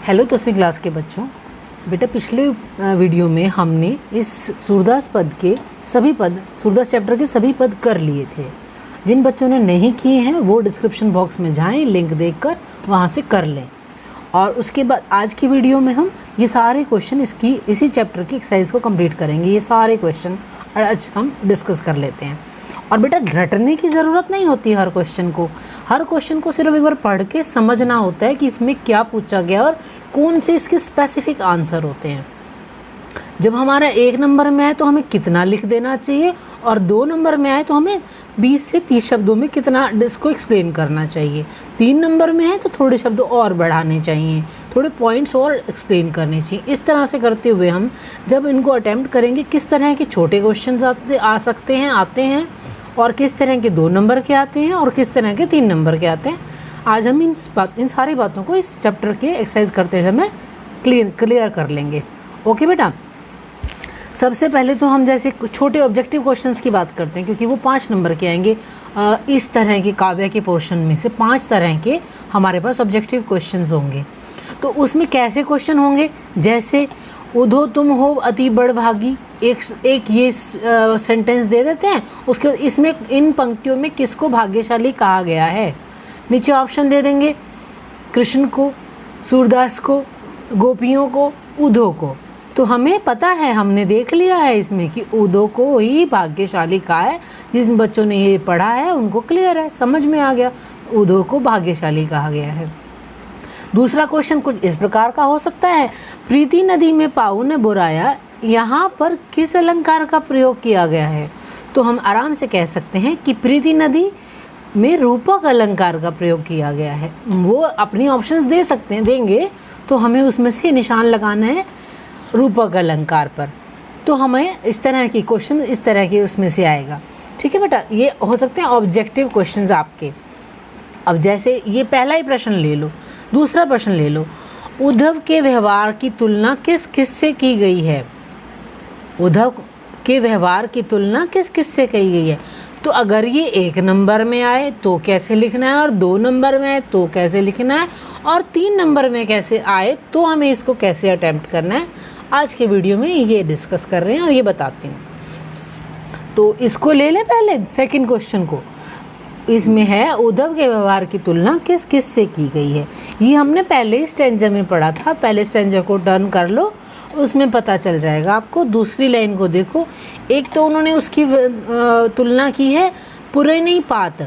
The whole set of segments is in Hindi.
हेलो 10वीं क्लास के बच्चों। बेटा पिछले वीडियो में हमने इस सूरदास पद के सभी पद, सूरदास चैप्टर के सभी पद कर लिए थे। जिन बच्चों ने नहीं किए हैं वो डिस्क्रिप्शन बॉक्स में जाएं, लिंक देखकर वहाँ से कर लें। और उसके बाद आज की वीडियो में हम ये सारे क्वेश्चन इसी चैप्टर की एक्सरसाइज को कंप्लीट करेंगे। ये सारे क्वेश्चन आज हम डिस्कस कर लेते हैं। और बेटा रटने की ज़रूरत नहीं होती हर क्वेश्चन को सिर्फ एक बार पढ़ के समझना होता है कि इसमें क्या पूछा गया और कौन से इसके स्पेसिफिक आंसर होते हैं। जब हमारा 1 नंबर में आए तो हमें कितना लिख देना चाहिए और 2 नंबर में आए तो हमें 20 से 30 शब्दों में कितना इसको एक्सप्लेन करना चाहिए। 3 नंबर में है तो थोड़े शब्द और बढ़ाने चाहिए, थोड़े पॉइंट्स और एक्सप्लेन करने चाहिए। इस तरह से करते हुए हम जब इनको अटैम्प्ट करेंगे किस तरह के छोटे क्वेश्चन आते हैं और किस तरह के 2 नंबर के आते हैं और किस तरह के 3 नंबर के आते हैं। आज हम इन सारी बातों को इस चैप्टर के एक्सरसाइज करते समय क्लियर कर लेंगे। ओके बेटा, सबसे पहले तो हम जैसे छोटे ऑब्जेक्टिव क्वेश्चंस की बात करते हैं क्योंकि वो 5 नंबर के आएंगे। इस तरह के काव्य के पोर्शन में से 5 तरह के हमारे पास ऑब्जेक्टिव क्वेश्चंस होंगे। तो उसमें कैसे क्वेश्चन होंगे, जैसे उधो तुम हो अति बड़भागी, एक ये सेंटेंस दे देते हैं। उसके इसमें इन पंक्तियों में किसको भाग्यशाली कहा गया है। नीचे ऑप्शन दे देंगे, कृष्ण को, सूरदास को, गोपियों को, उधो को। तो हमें पता है, हमने देख लिया है इसमें कि उधो को ही भाग्यशाली कहा है। जिन बच्चों ने ये पढ़ा है उनको क्लियर है, समझ में आ गया, उधो को भाग्यशाली कहा गया है। दूसरा क्वेश्चन कुछ इस प्रकार का हो सकता है, प्रीति नदी में पाऊ ने बुराया, यहाँ पर किस अलंकार का प्रयोग किया गया है। तो हम आराम से कह सकते हैं कि प्रीति नदी में रूपक अलंकार का प्रयोग किया गया है। वो अपनी ऑप्शंस देंगे तो हमें उसमें से निशान लगाना है रूपक अलंकार पर। तो हमें इस तरह की क्वेश्चन इस तरह के उसमें से आएगा। ठीक है बेटा, ये हो सकते हैं ऑब्जेक्टिव क्वेश्चंस आपके। अब जैसे ये पहला ही प्रश्न ले लो, दूसरा प्रश्न ले लो, उद्धव के व्यवहार की तुलना किस किस से की गई है। उद्धव के व्यवहार की तुलना किस किस से की गई है। तो अगर ये 1 नंबर में आए तो कैसे लिखना है, और 2 नंबर में आए तो कैसे लिखना है, और 3 नंबर में कैसे आए तो हमें इसको कैसे अटेम्प्ट करना है, आज के वीडियो में ये डिस्कस कर रहे हैं और ये बताती हूँ। तो इसको ले लें पहले सेकंड क्वेश्चन को। इसमें है उद्धव के व्यवहार की तुलना किस किस से की गई है। ये हमने पहले ही स्टैंजा में पढ़ा था। पहले स्टैंजा को टर्न कर लो, उसमें पता चल जाएगा आपको। दूसरी लाइन को देखो, एक तो उन्होंने उसकी तुलना की है पुरैनीपात।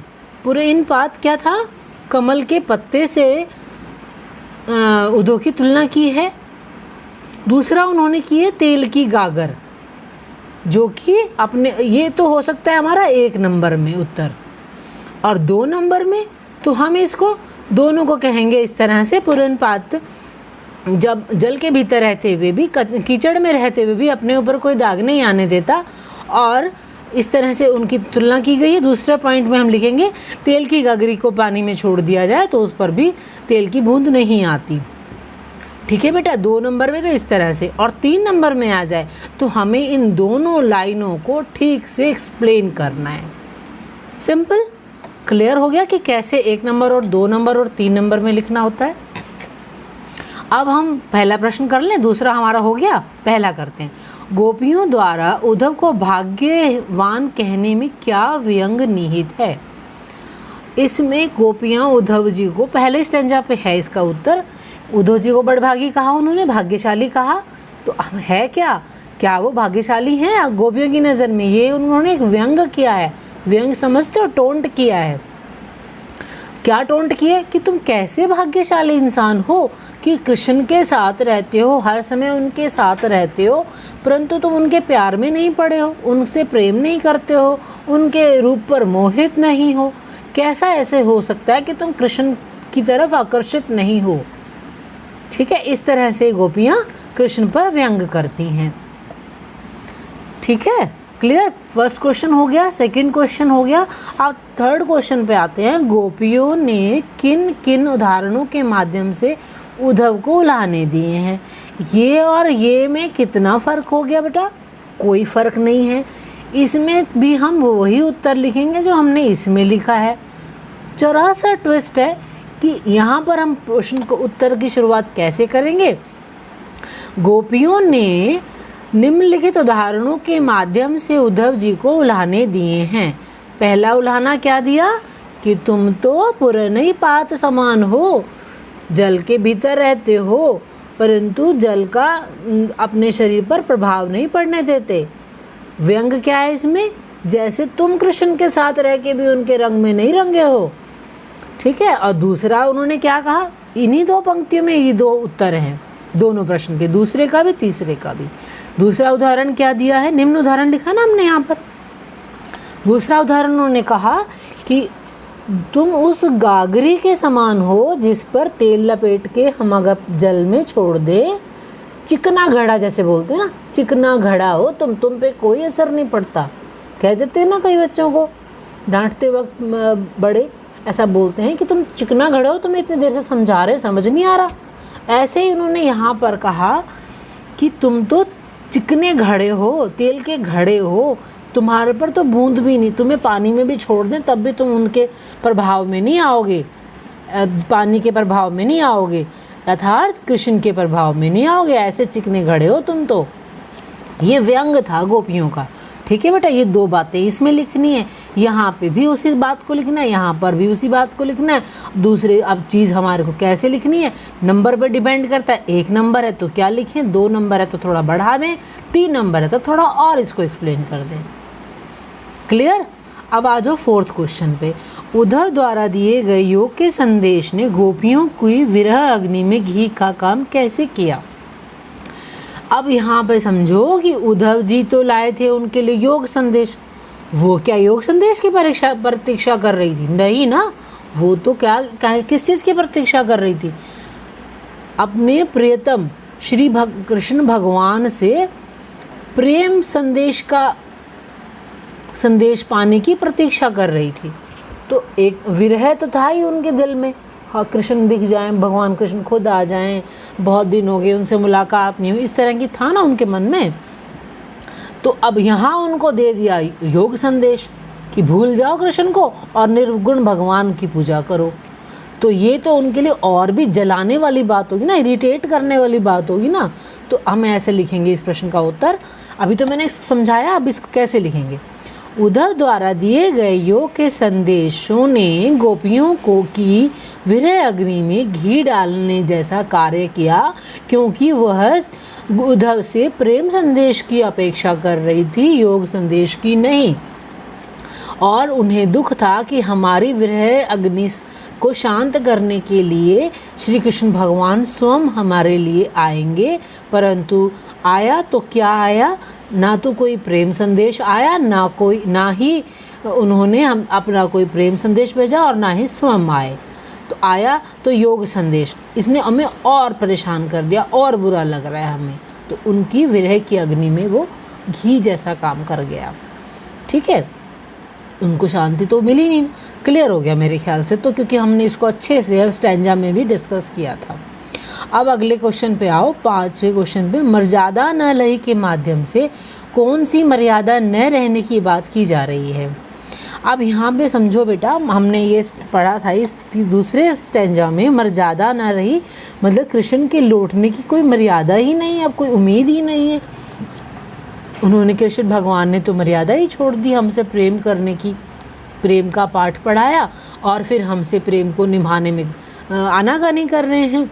पुरैनीपात क्या था, कमल के पत्ते से उद्धव की तुलना की है। दूसरा उन्होंने की है तेल की गागर, जो कि अपने ये तो हो सकता है हमारा 1 नंबर में उत्तर। और 2 नंबर में तो हम इसको दोनों को कहेंगे इस तरह से, पुरैनीपात जब जल के भीतर रहते हुए भी, कीचड़ में रहते हुए भी अपने ऊपर कोई दाग नहीं आने देता, और इस तरह से उनकी तुलना की गई है। दूसरा पॉइंट में हम लिखेंगे तेल की गागरी को पानी में छोड़ दिया जाए तो उस पर भी तेल की बूंद नहीं आती। ठीक है बेटा, 2 नंबर में तो इस तरह से, और 3 नंबर में आ जाए तो हमें इन दोनों लाइनों को ठीक से एक्सप्लेन करना है। सिंपल, क्लियर हो गया कि कैसे 1 नंबर और 2 नंबर और 3 नंबर में लिखना होता है। अब हम पहला प्रश्न कर लें, दूसरा हमारा हो गया, पहला करते हैं। गोपियों द्वारा उद्धव को भाग्यवान कहने में क्या व्यंग निहित है। इसमें गोपियाँ उद्धव जी को, पहले स्टैंजा पे है इसका उत्तर, उद्धव जी को बड़भागी कहा, उन्होंने भाग्यशाली कहा। तो है क्या वो भाग्यशाली हैं गोपियों की नज़र में। ये उन्होंने एक व्यंग किया है। व्यंग समझते हो, टोंट किया है। क्या टोंट किया कि तुम कैसे भाग्यशाली इंसान हो कि कृष्ण के साथ रहते हो, हर समय उनके साथ रहते हो, परंतु तुम उनके प्यार में नहीं पड़े हो, उनसे प्रेम नहीं करते हो, उनके रूप पर मोहित नहीं हो। कैसा ऐसे हो सकता है कि तुम कृष्ण की तरफ आकर्षित नहीं हो। ठीक है, इस तरह से गोपियाँ कृष्ण पर व्यंग करती हैं। ठीक है, क्लियर। फर्स्ट क्वेश्चन हो गया, सेकंड क्वेश्चन हो गया। अब थर्ड क्वेश्चन पे आते हैं। गोपियों ने किन किन उदाहरणों के माध्यम से उद्धव को उलाहने दिए हैं। ये और ये में कितना फ़र्क हो गया बेटा, कोई फ़र्क नहीं है। इसमें भी हम वही उत्तर लिखेंगे जो हमने इसमें लिखा है। जरा सा ट्विस्ट है कि यहाँ पर हम प्रश्न को उत्तर की शुरुआत कैसे करेंगे। गोपियों ने निम्नलिखित उदाहरणों के माध्यम से उद्धव जी को उल्हाने दिए हैं। पहला उल्हाना क्या दिया कि तुम तो पुरनई पात समान हो, जल के भीतर रहते हो, परंतु जल का अपने शरीर पर प्रभाव नहीं पड़ने देते। व्यंग क्या है इसमें, जैसे तुम कृष्ण के साथ रह के भी उनके रंग में नहीं रंगे हो। ठीक है। और दूसरा उन्होंने क्या कहा, इन्हीं दो पंक्तियों में ये दो उत्तर हैं दोनों प्रश्न के, दूसरे का भी तीसरे का भी। दूसरा उदाहरण क्या दिया है, निम्न उदाहरण लिखा ना हमने यहाँ पर। दूसरा उदाहरण उन्होंने कहा कि तुम उस गागरी के समान हो जिस पर तेल लपेट के हम अगर जल में छोड़ दे, चिकना घड़ा जैसे बोलते हैं ना, चिकना घड़ा हो तुम पे कोई असर नहीं पड़ता। कह देते हैं ना कई बच्चों को डांटते वक्त, बड़े ऐसा बोलते हैं कि तुम चिकना घड़ा हो, तुम्हें इतनी देर से समझा रहे समझ नहीं आ रहा। ऐसे ही उन्होंने यहाँ पर कहा कि तुम तो चिकने घड़े हो, तेल के घड़े हो, तुम्हारे पर तो बूंद भी नहीं, तुम्हें पानी में भी छोड़ दें तब भी तुम उनके प्रभाव में नहीं आओगे, पानी के प्रभाव में नहीं आओगे, अर्थात कृष्ण के प्रभाव में नहीं आओगे। ऐसे चिकने घड़े हो तुम तो। ये व्यंग था गोपियों का। ठीक है बेटा, ये दो बातें इसमें लिखनी है, यहाँ पे भी उसी बात को लिखना है, यहाँ पर भी उसी बात को लिखना है। दूसरे अब चीज़ हमारे को कैसे लिखनी है, नंबर पर डिपेंड करता है। 1 नंबर है तो क्या लिखें, 2 नंबर है तो थोड़ा बढ़ा दें, 3 नंबर है तो थोड़ा और इसको एक्सप्लेन कर दें। क्लियर। अब आ जाओ 4th क्वेश्चन पे। उद्धव द्वारा दिए गए योग के संदेश ने गोपियों की विरह अग्नि में घी का काम कैसे किया। अब यहाँ पे समझो कि उद्धव जी तो लाए थे उनके लिए योग संदेश, वो क्या योग संदेश की प्रतीक्षा कर रही थी? नहीं ना, वो तो क्या किस चीज़ की प्रतीक्षा कर रही थी? अपने प्रियतम श्री कृष्ण भगवान से प्रेम संदेश पाने की प्रतीक्षा कर रही थी। तो एक विरह तो था ही उनके दिल में, हाँ कृष्ण दिख जाएं, भगवान कृष्ण खुद आ जाएं, बहुत दिन हो गए उनसे मुलाकात नहीं हुई, इस तरह की था ना उनके मन में। तो अब यहाँ उनको दे दिया योग संदेश कि भूल जाओ कृष्ण को और निर्गुण भगवान की पूजा करो। तो ये तो उनके लिए और भी जलाने वाली बात होगी ना, इरिटेट करने वाली बात होगी ना। तो हम ऐसे लिखेंगे इस प्रश्न का उत्तर। अभी तो मैंने समझाया, अब इसको कैसे लिखेंगे। उद्धव द्वारा दिए गए योग के संदेशों ने गोपियों को की विरह अग्नि में घी डालने जैसा कार्य किया, क्योंकि वह उद्धव से प्रेम संदेश की अपेक्षा कर रही थी, योग संदेश की नहीं। और उन्हें दुख था कि हमारी विरह अग्नि को शांत करने के लिए श्री कृष्ण भगवान स्वयं हमारे लिए आएंगे, परंतु आया तो क्या आया, ना तो कोई प्रेम संदेश आया, ना ही उन्होंने हम अपना कोई प्रेम संदेश भेजा और ना ही स्वयं आए। तो आया तो योग संदेश, इसने हमें और परेशान कर दिया, और बुरा लग रहा है हमें। तो उनकी विरह की अग्नि में वो घी जैसा काम कर गया। ठीक है, उनको शांति तो मिली नहीं। क्लियर हो गया मेरे ख्याल से तो, क्योंकि हमने इसको अच्छे से स्टैंजा में भी डिस्कस किया था। अब अगले क्वेश्चन पे आओ, 5वें क्वेश्चन पे। मर्यादा न लही के माध्यम से कौन सी मर्यादा न रहने की बात की जा रही है। अब यहाँ पे समझो बेटा, हमने ये पढ़ा था इस दूसरे स्टैंजा में, मर्यादा न रही मतलब कृष्ण के लौटने की कोई मर्यादा ही नहीं है, अब कोई उम्मीद ही नहीं है। उन्होंने, कृष्ण भगवान ने तो मर्यादा ही छोड़ दी हमसे प्रेम करने की, प्रेम का पाठ पढ़ाया और फिर हमसे प्रेम को निभाने में आनाकानी कर रहे हैं।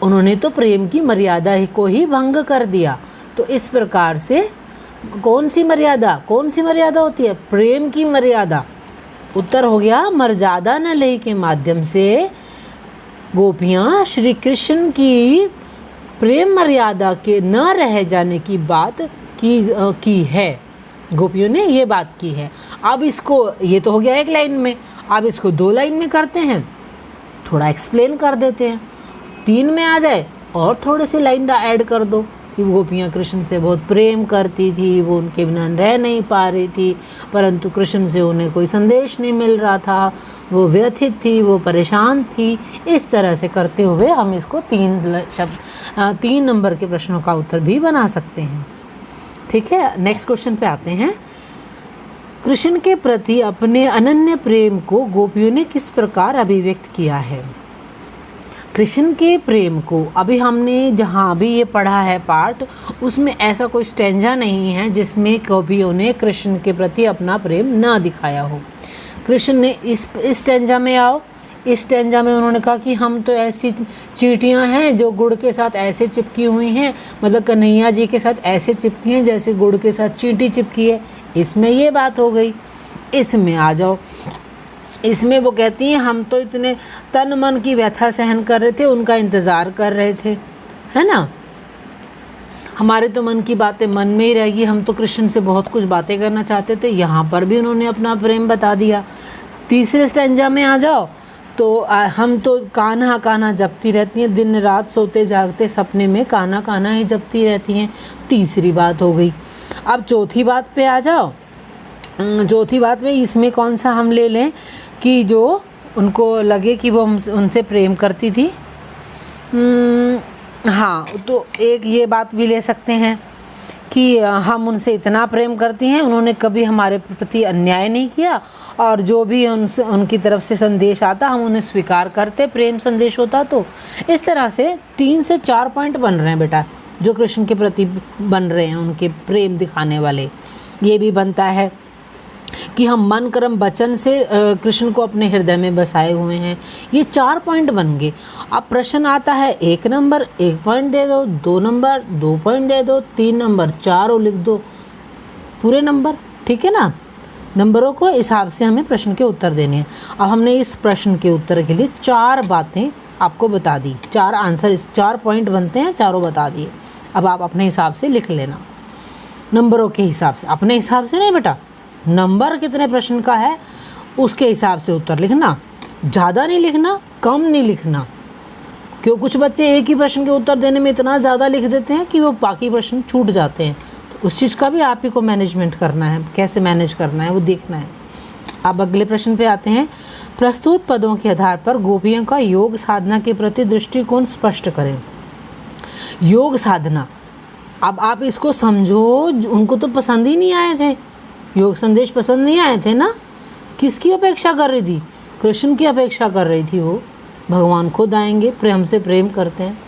उन्होंने तो प्रेम की मर्यादा को ही भंग कर दिया। तो इस प्रकार से कौन सी मर्यादा होती है? प्रेम की मर्यादा। उत्तर हो गया मर्यादा न लही के माध्यम से गोपियाँ श्री कृष्ण की प्रेम मर्यादा के न रह जाने की बात की है। गोपियों ने ये बात की है। अब इसको, ये तो हो गया 1 लाइन में, अब इसको 2 लाइन में करते हैं, थोड़ा एक्सप्लेन कर देते हैं। 3 में आ जाए और थोड़ी सी लाइन ऐड कर दो कि गोपियाँ कृष्ण से बहुत प्रेम करती थी, वो उनके बिना रह नहीं पा रही थी, परंतु कृष्ण से उन्हें कोई संदेश नहीं मिल रहा था, वो व्यथित थी, वो परेशान थी। इस तरह से करते हुए हम इसको 3 नंबर के प्रश्नों का उत्तर भी बना सकते हैं। ठीक है, नेक्स्ट क्वेश्चन पे आते हैं। कृष्ण के प्रति अपने अनन्य प्रेम को गोपियों ने किस प्रकार अभिव्यक्त किया है। कृष्ण के प्रेम को अभी हमने जहाँ भी ये पढ़ा है पाठ, उसमें ऐसा कोई स्टेंजा नहीं है जिसमें गोपियों ने कृष्ण के प्रति अपना प्रेम ना दिखाया हो। कृष्ण ने इस स्टेंजा में आओ, इस स्टेंजा में उन्होंने कहा कि हम तो ऐसी चींटियां हैं जो गुड़ के साथ ऐसे चिपकी हुई हैं, मतलब कन्हैया जी के साथ ऐसे चिपकी हैं जैसे गुड़ के साथ चींटी चिपकी है। इसमें ये बात हो गई। इसमें आ जाओ, इसमें वो कहती हैं हम तो इतने तन मन की व्यथा सहन कर रहे थे, उनका इंतज़ार कर रहे थे, है ना। हमारे तो मन की बातें मन में ही रहेगी, हम तो कृष्ण से बहुत कुछ बातें करना चाहते थे। यहाँ पर भी उन्होंने अपना प्रेम बता दिया। तीसरे स्टेंजा में आ जाओ तो हम तो कान्हा कान्हा जपती रहती हैं, दिन रात सोते जागते सपने में कान्हा कान्हा ही जपती रहती हैं। तीसरी बात हो गई। अब चौथी बात पे आ जाओ। चौथी बात में इसमें कौन सा हम ले लें कि जो उनको लगे कि वो उनसे प्रेम करती थी। हाँ, तो एक ये बात भी ले सकते हैं कि हम उनसे इतना प्रेम करती हैं, उन्होंने कभी हमारे प्रति अन्याय नहीं किया, और जो भी उनकी तरफ से संदेश आता हम उन्हें स्वीकार करते, प्रेम संदेश होता तो। इस तरह से 3 से 4 पॉइंट बन रहे हैं बेटा, जो कृष्ण के प्रति बन रहे हैं, उनके प्रेम दिखाने वाले। ये भी बनता है कि हम मन कर्म वचन से कृष्ण को अपने हृदय में बसाए हुए हैं। ये 4 पॉइंट बन गए। अब प्रश्न आता है 1 नंबर 1 पॉइंट दे दो, 2 नंबर 2 पॉइंट दे दो, 3 नंबर 4 लिख दो, पूरे नंबर, ठीक है ना। नंबरों को हिसाब से हमें प्रश्न के उत्तर देने हैं। अब हमने इस प्रश्न के उत्तर के लिए 4 बातें आपको बता दी, 4 आंसर, इस 4 पॉइंट बनते हैं, चारों बता दिए। अब आप अपने हिसाब से लिख लेना, नंबरों के हिसाब से, अपने हिसाब से नहीं बेटा, नंबर कितने प्रश्न का है उसके हिसाब से उत्तर लिखना, ज़्यादा नहीं लिखना, कम नहीं लिखना। क्यों, कुछ बच्चे एक ही प्रश्न के उत्तर देने में इतना ज़्यादा लिख देते हैं कि वो बाकी प्रश्न छूट जाते हैं। तो उस चीज़ का भी आप ही को मैनेजमेंट करना है, कैसे मैनेज करना है वो देखना है। अब अगले प्रश्न पे आते हैं। प्रस्तुत पदों के आधार पर गोपियों का योग साधना के प्रति दृष्टिकोण स्पष्ट करें। योग साधना, अब आप इसको समझो, उनको तो पसंद ही नहीं आए थे, योग संदेश पसंद नहीं आए थे ना। किसकी अपेक्षा कर रही थी? कृष्ण की अपेक्षा कर रही थी। वो भगवान खुद आएंगे, प्रेम से प्रेम करते हैं,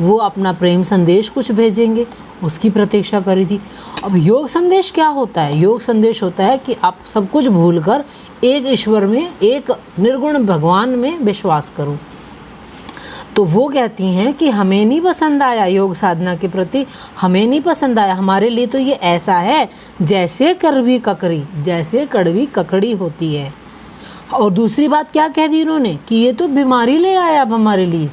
वो अपना प्रेम संदेश कुछ भेजेंगे, उसकी प्रतीक्षा कर रही थी। अब योग संदेश क्या होता है? योग संदेश होता है कि आप सब कुछ भूलकर एक ईश्वर में, एक निर्गुण भगवान में विश्वास करो। तो वो कहती हैं कि हमें नहीं पसंद आया, योग साधना के प्रति हमें नहीं पसंद आया। हमारे लिए तो ये ऐसा है जैसे कड़वी ककड़ी, जैसे कड़वी ककड़ी होती है। और दूसरी बात क्या कह दी उन्होंने कि ये तो बीमारी ले आया अब हमारे लिए,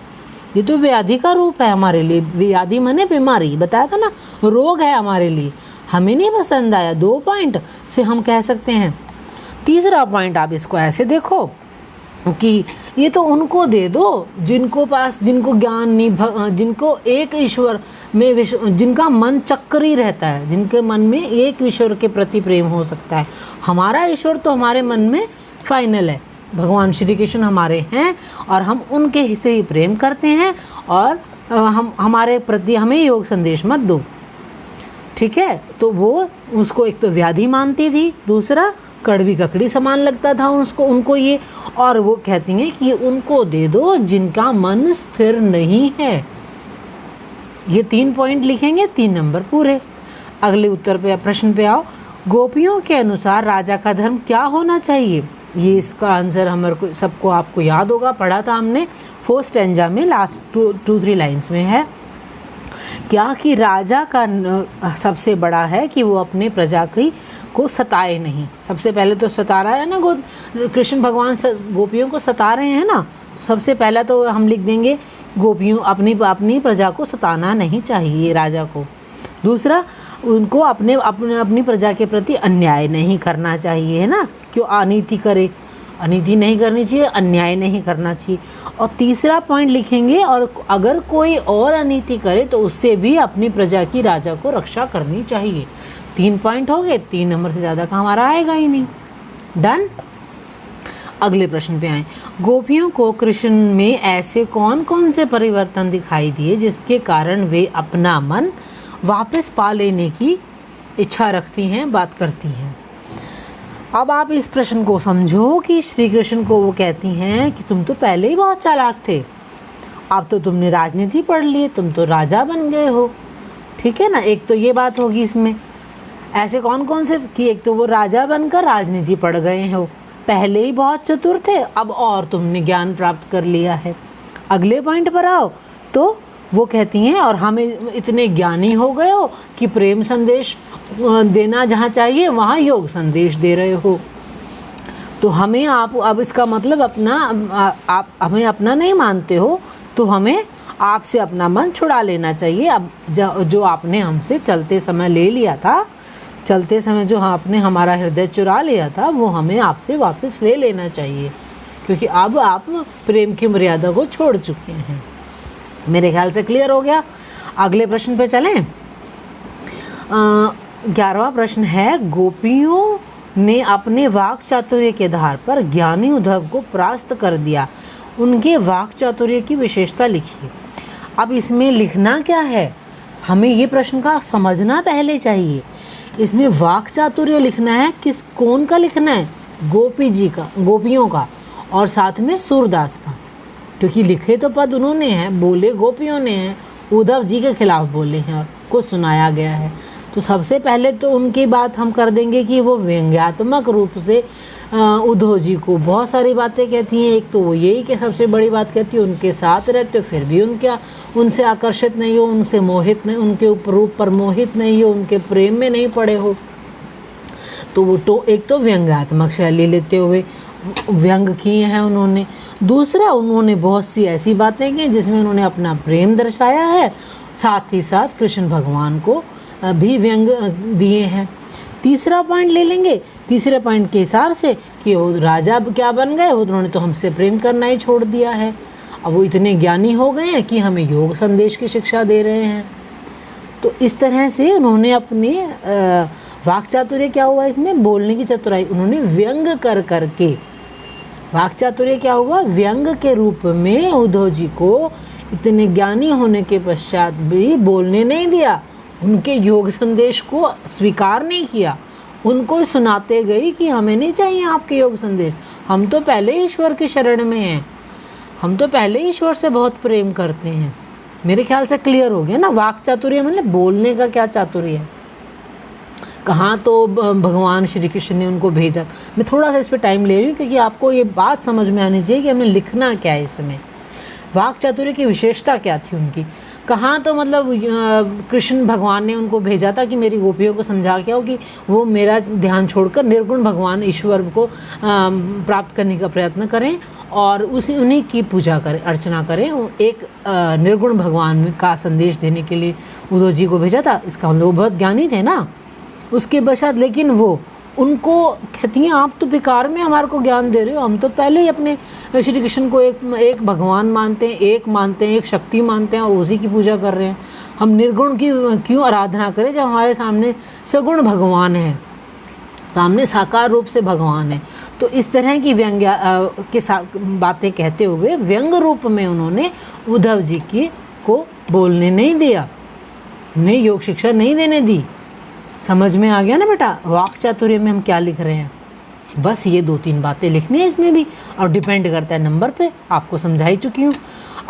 ये तो व्याधि का रूप है हमारे लिए। व्याधि माने बीमारी, बताया था ना, रोग है हमारे लिए, हमें नहीं पसंद आया। 2 पॉइंट से हम कह सकते हैं। तीसरा पॉइंट आप इसको ऐसे देखो कि ये तो उनको दे दो जिनको पास, जिनको ज्ञान नहीं, जिनको एक ईश्वर में जिनका मन चक्री रहता है, जिनके मन में एक ईश्वर के प्रति प्रेम हो सकता है। हमारा ईश्वर तो हमारे मन में फाइनल है, भगवान श्री कृष्ण हमारे हैं और हम उनके से ही प्रेम करते हैं, और हम हमारे प्रति हमें योग संदेश मत दो, ठीक है। तो वो उसको एक तो व्याधि मानती थी, दूसरा कड़वी ककड़ी समान लगता था उनको ये, और वो कहती हैं कि उनको दे दो जिनका मन स्थिर नहीं है। ये 3 पॉइंट लिखेंगे, 3 नंबर पूरे। अगले उत्तर पे, प्रश्न पे आओ। गोपियों के अनुसार राजा का धर्म क्या होना चाहिए? ये इसका आंसर हमारे को सबको आपको याद होगा, पढ़ा था हमने 4th स्टैंजा में, लास्ट 2-3 लाइन्स में है क्या कि राजा का सबसे बड़ा है कि वो अपने प्रजा को सताए नहीं। सबसे पहले तो सता रहा है ना, कृष्ण भगवान गोपियों को सता रहे हैं ना, तो सबसे पहला तो हम लिख देंगे गोपियों अपनी प्रजा को सताना नहीं चाहिए राजा को। दूसरा, उनको अपनी प्रजा के प्रति अन्याय नहीं करना चाहिए, है ना, क्यों अनीति करे, अनीति नहीं करनी चाहिए, अन्याय नहीं करना चाहिए। और तीसरा पॉइंट लिखेंगे, और अगर कोई और अनीति करे तो उससे भी अपनी प्रजा की, राजा को रक्षा करनी चाहिए। 3 पॉइंट हो गए, 3 नंबर से ज़्यादा का हमारा आएगा ही नहीं। डन। अगले प्रश्न पे आए। गोपियों को कृष्ण में ऐसे कौन कौन से परिवर्तन दिखाई दिए जिसके कारण वे अपना मन वापस पा लेने की इच्छा रखती हैं, बात करती हैं? अब आप इस प्रश्न को समझो कि श्री कृष्ण को वो कहती हैं कि तुम तो पहले ही बहुत चालाक थे, अब तो तुमने राजनीति पढ़ ली, तुम तो राजा बन गए हो। ठीक है ना, एक तो ये बात होगी इसमें। ऐसे कौन कौन से कि एक तो वो राजा बनकर राजनीति पढ़ गए हो, पहले ही बहुत चतुर थे, अब और तुमने ज्ञान प्राप्त कर लिया है। अगले पॉइंट पर आओ तो वो कहती हैं और हम इतने ज्ञानी हो गए हो कि प्रेम संदेश देना जहाँ चाहिए वहाँ योग संदेश दे रहे हो। तो हमें आप अब इसका मतलब अपना आप हमें अपना नहीं मानते हो तो हमें आपसे अपना मन छुड़ा लेना चाहिए। अब जो आपने हमसे चलते समय ले लिया था, चलते समय जो आपने हमारा हृदय चुरा लिया था, वो हमें आपसे वापस ले लेना चाहिए, क्योंकि अब आप प्रेम की मर्यादा को छोड़ चुके हैं। मेरे ख्याल से क्लियर हो गया। अगले प्रश्न पे चलें। 11वां प्रश्न है, गोपियों ने अपने वाक चातुर्य के आधार पर ज्ञानी उद्धव को परास्त कर दिया, उनके वाक चातुर्य की विशेषता लिखिए। अब इसमें लिखना क्या है, हमें ये प्रश्न का समझना पहले चाहिए। इसमें वाक चातुर्य लिखना है, कौन का लिखना है? गोपी जी का, गोपियों का, और साथ में सूरदास का, क्योंकि लिखे तो पद उन्होंने हैं, बोले गोपियों ने हैं, उद्धव जी के खिलाफ बोले हैं और कुछ सुनाया गया है। तो सबसे पहले तो उनकी बात हम कर देंगे कि वो व्यंग्यात्मक रूप से उद्धव जी को बहुत सारी बातें कहती हैं। एक तो वो यही कि सबसे बड़ी बात कहती है, उनके साथ रहते हो फिर भी उनसे आकर्षित नहीं हो, उनसे मोहित नहीं, उनके रूप पर मोहित नहीं हो, उनके प्रेम में नहीं पड़े हो। तो वो तो एक तो व्यंग्यात्मक शैली लेते हुए व्यंग किए हैं उन्होंने। दूसरा, उन्होंने बहुत सी ऐसी बातें की जिसमें उन्होंने अपना प्रेम दर्शाया है, साथ ही साथ कृष्ण भगवान को भी व्यंग दिए हैं। तीसरा पॉइंट ले लेंगे, तीसरे पॉइंट के हिसाब से कि वो राजा क्या बन गए, उन्होंने तो हमसे प्रेम करना ही छोड़ दिया है, अब वो इतने ज्ञानी हो गए हैं कि हमें योग संदेश की शिक्षा दे रहे हैं। तो इस तरह से उन्होंने अपने वाक चातुर्य क्या हुआ, इसमें बोलने की चतुराई, उन्होंने व्यंग कर करके, वाक चातुर्य क्या हुआ, व्यंग के रूप में उद्धव जी को इतने ज्ञानी होने के पश्चात भी बोलने नहीं दिया, उनके योग संदेश को स्वीकार नहीं किया, उनको सुनाते गई कि हमें नहीं चाहिए आपके योग संदेश, हम तो पहले ईश्वर की शरण में हैं, हम तो पहले ईश्वर से बहुत प्रेम करते हैं। मेरे ख्याल से क्लियर हो गया ना। वाक चातुर्य मतलब बोलने का क्या चातुर्य है, कहाँ तो भगवान श्री कृष्ण ने उनको भेजा। मैं थोड़ा सा इस पर टाइम ले रही हूँ क्योंकि आपको ये बात समझ में आनी चाहिए कि हमें लिखना क्या है इसमें, वाक चातुर्य की विशेषता क्या थी उनकी। कहाँ तो मतलब कृष्ण भगवान ने उनको भेजा था कि मेरी गोपियों को समझा के आओ कि वो मेरा ध्यान छोड़कर निर्गुण भगवान ईश्वर को प्राप्त करने का प्रयत्न करें और उन्हीं की पूजा करें, अर्चना करें। एक निर्गुण भगवान का संदेश देने के लिए उद्धव जी को भेजा था। इसका मतलब वो बहुत ज्ञानी थे ना उसके पश्चात, लेकिन वो उनको कहती हैं आप तो बेकार में हमारे को ज्ञान दे रहे हो, हम तो पहले ही अपने श्री कृष्ण को एक भगवान मानते हैं, एक शक्ति मानते हैं और उसी की पूजा कर रहे हैं। हम निर्गुण की क्यों आराधना करें जब हमारे सामने सगुण भगवान है, सामने साकार रूप से भगवान है। तो इस तरह की व्यंग्य के साथ बातें कहते हुए व्यंग रूप में उन्होंने उद्धव जी को बोलने नहीं दिया, उन्हें योग शिक्षा नहीं देने दी। समझ में आ गया ना बेटा वाक चातुर्य में हम क्या लिख रहे हैं। बस ये 2-3 बातें लिखनी है इसमें भी, और डिपेंड करता है नंबर पे, आपको समझा ही चुकी हूँ।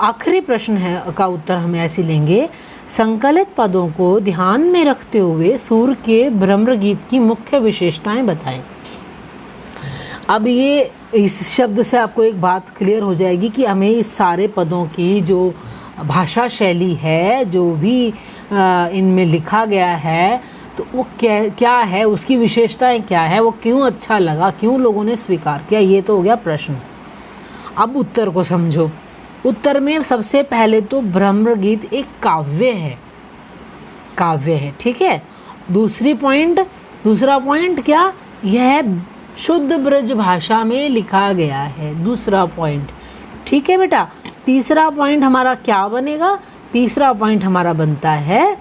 आखिरी प्रश्न है का उत्तर हम ऐसे लेंगे, संकलित पदों को ध्यान में रखते हुए सूर के भ्रमर गीत की मुख्य विशेषताएं बताएं। अब ये इस शब्द से आपको एक बात क्लियर हो जाएगी कि हमें इस सारे पदों की जो भाषा शैली है, जो भी इनमें लिखा गया है, तो वो क्या है, उसकी विशेषताएं क्या है, वो क्यों अच्छा लगा, क्यों लोगों ने स्वीकार किया, ये तो हो गया प्रश्न। अब उत्तर को समझो। उत्तर में सबसे पहले तो भ्रमर गीत एक काव्य है, ठीक है। दूसरा पॉइंट क्या, यह शुद्ध ब्रज भाषा में लिखा गया है, दूसरा पॉइंट, ठीक है बेटा। तीसरा पॉइंट हमारा क्या बनेगा, तीसरा पॉइंट हमारा बनता है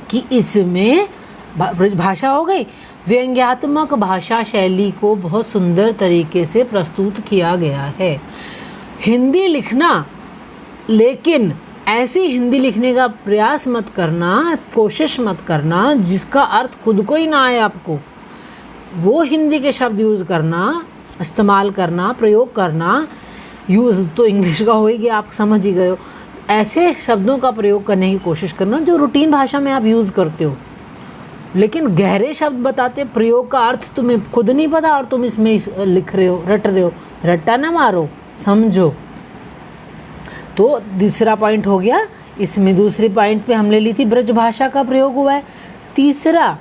कि इसमें भाषा हो गई, व्यंग्यात्मक भाषा शैली को बहुत सुंदर तरीके से प्रस्तुत किया गया है। हिंदी लिखना, लेकिन ऐसी हिंदी लिखने का प्रयास मत करना, कोशिश मत करना जिसका अर्थ खुद को ही ना आए आपको। वो हिंदी के शब्द यूज़ करना, इस्तेमाल करना, प्रयोग करना। यूज़ तो इंग्लिश का हो ही गया, आप समझ ही गए हो। ऐसे शब्दों का प्रयोग करने की कोशिश करना जो रूटीन भाषा में आप यूज़ करते हो, लेकिन गहरे शब्द बताते, प्रयोग का अर्थ तुम्हें खुद नहीं पता और तुम इसमें लिख रहे हो, रट रहे हो। रट्टा ना मारो, समझो। तो तीसरा पॉइंट हो गया। इसमें दूसरी पॉइंट पे हमने ली थी ब्रज भाषा का प्रयोग हुआ है। तीसरा,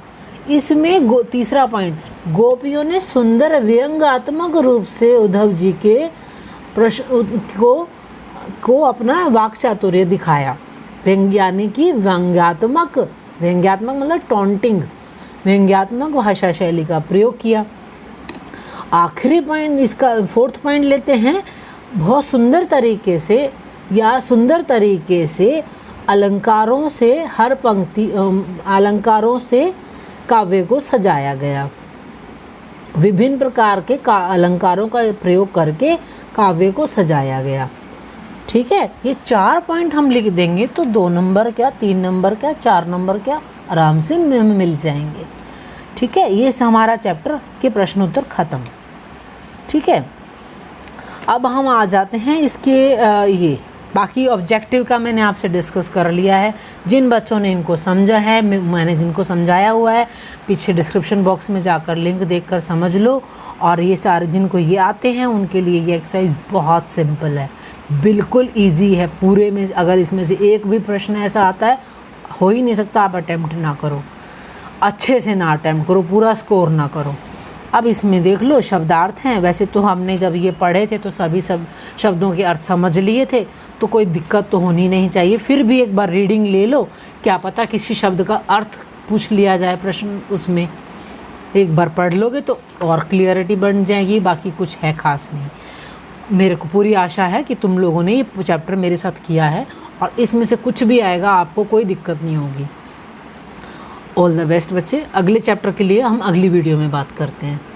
इसमें तीसरा पॉइंट, गोपियों ने सुंदर व्यंग्यात्मक रूप से उद्धव जी के प्रश्न को अपना वाक्चातुर्य दिखाया। यानी कि व्यंग्यात्मक मतलब टॉन्टिंग, व्यंग्यात्मक भाषा शैली का प्रयोग किया। आखिरी पॉइंट, इसका फोर्थ पॉइंट लेते हैं। बहुत सुंदर तरीके से या सुंदर तरीके से अलंकारों से हर पंक्ति अलंकारों से काव्य को सजाया गया। विभिन्न प्रकार के अलंकारों का प्रयोग करके काव्य को सजाया गया। ठीक है, ये 4 पॉइंट हम लिख देंगे तो 2 नंबर क्या, 3 नंबर क्या, 4 नंबर क्या आराम से मिल जाएंगे। ठीक है, ये हमारा चैप्टर के प्रश्न उत्तर खत्म। ठीक है, अब हम आ जाते हैं इसके ये बाकी ऑब्जेक्टिव का मैंने आपसे डिस्कस कर लिया है। जिन बच्चों ने इनको समझा है, मैंने जिनको समझाया हुआ है, पीछे डिस्क्रिप्शन बॉक्स में जाकर लिंक देखकर समझ लो। और ये सारे जिनको ये आते हैं उनके लिए ये एक्सरसाइज बहुत सिंपल है, बिल्कुल इजी है। पूरे में अगर इसमें से एक भी प्रश्न ऐसा आता है, हो ही नहीं सकता, आप अटैम्प्ट ना करो, अच्छे से ना अटैम्प्ट करो, पूरा स्कोर ना करो। अब इसमें देख लो शब्दार्थ हैं। वैसे तो हमने जब ये पढ़े थे तो सभी शब्दों के अर्थ समझ लिए थे, तो कोई दिक्कत तो होनी नहीं चाहिए। फिर भी एक बार रीडिंग ले लो, क्या पता किसी शब्द का अर्थ पूछ लिया जाए प्रश्न, उसमें एक बार पढ़ लोगे तो और क्लियरिटी बन जाएगी। बाकी कुछ है खास नहीं। मेरे को पूरी आशा है कि तुम लोगों ने ये चैप्टर मेरे साथ किया है और इसमें से कुछ भी आएगा आपको कोई दिक्कत नहीं होगी। ऑल द बेस्ट बच्चे। अगले चैप्टर के लिए हम अगली वीडियो में बात करते हैं।